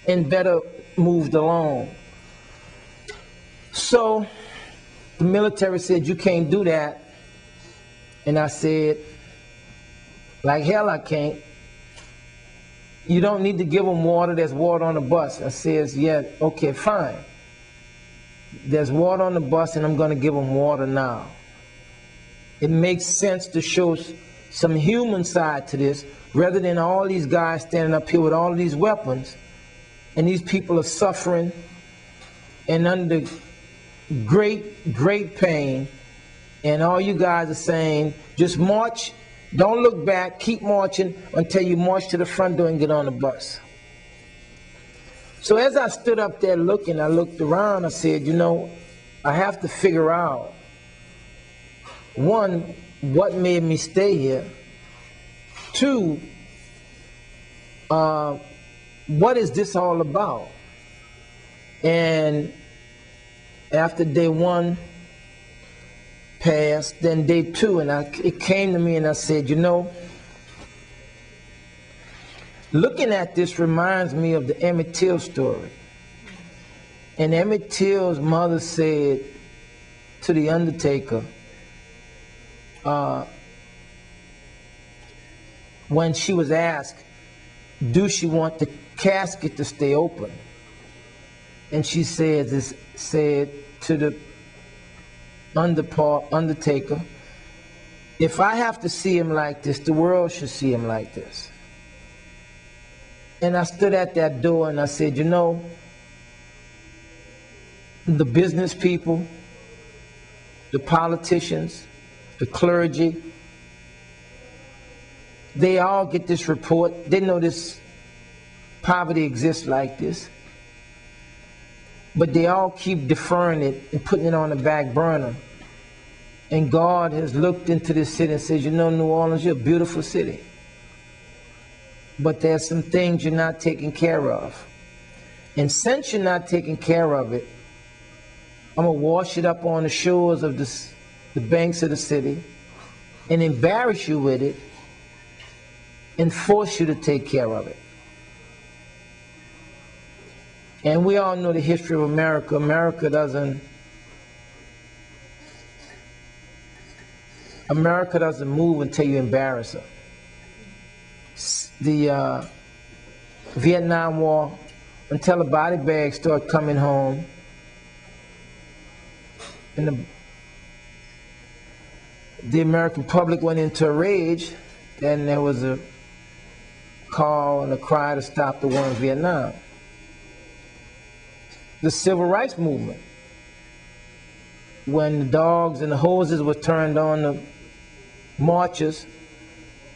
and better moved along. So the military said, you can't do that. And I said, like hell I can't. You don't need to give them water. There's water on the bus. I says, yeah, okay, fine. There's water on the bus and I'm going to give them water now. It makes sense to show some human side to this rather than all these guys standing up here with all these weapons and these people are suffering and under great pain, and all you guys are saying, just march, don't look back, keep marching until you march to the front door and get on the bus. So as I stood up there looking, I looked around, I said, you know, I have to figure out, one, what made me stay here? Two, what is this all about? And after day one passed, then day two, and it came to me and I said, you know, looking at this reminds me of the Emmett Till story. And Emmett Till's mother said to the undertaker, when she was asked, do she want the casket to stay open? And she said to the undertaker, if I have to see him like this, the world should see him like this. And I stood at that door and I said, you know, the business people, the politicians, the clergy, they all get this report. They know this poverty exists like this. But they all keep deferring it and putting it on the back burner. And God has looked into this city and says, you know, New Orleans, you're a beautiful city. But there's some things you're not taking care of. And since you're not taking care of it, I'm going to wash it up on the shores of the banks of the city and embarrass you with it and force you to take care of it. And we all know the history of America. America doesn't move until you embarrass her. The Vietnam War, until the body bags start coming home, and the American public went into a rage, then there was a call and a cry to stop the war in Vietnam. The civil rights movement, when the dogs and the hoses were turned on the marchers,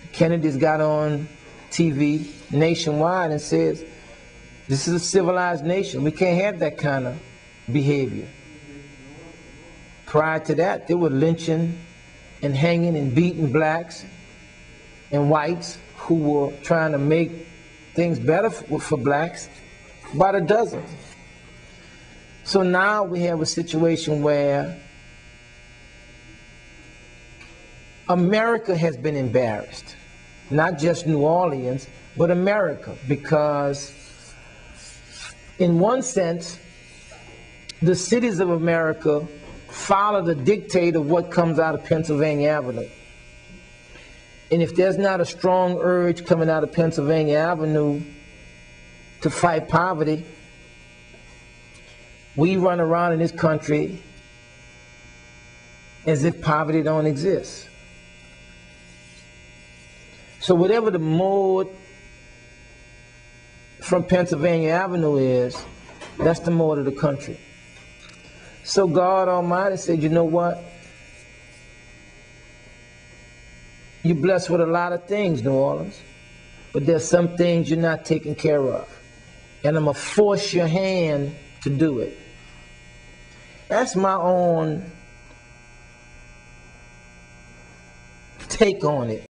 the Kennedys got on TV nationwide and says, this is a civilized nation. We can't have that kind of behavior. Prior to that, they were lynching and hanging and beating blacks and whites who were trying to make things better for blacks by the dozen. So now we have a situation where America has been embarrassed. Not just New Orleans, but America, because in one sense, the cities of America follow the dictate of what comes out of Pennsylvania Avenue. And if there's not a strong urge coming out of Pennsylvania Avenue to fight poverty, we run around in this country as if poverty don't exist. So whatever the mode from Pennsylvania Avenue is, that's the mode of the country. So God Almighty said, you know what? You're blessed with a lot of things, New Orleans, but there's some things you're not taking care of. And I'm going to force your hand to do it. That's my own take on it.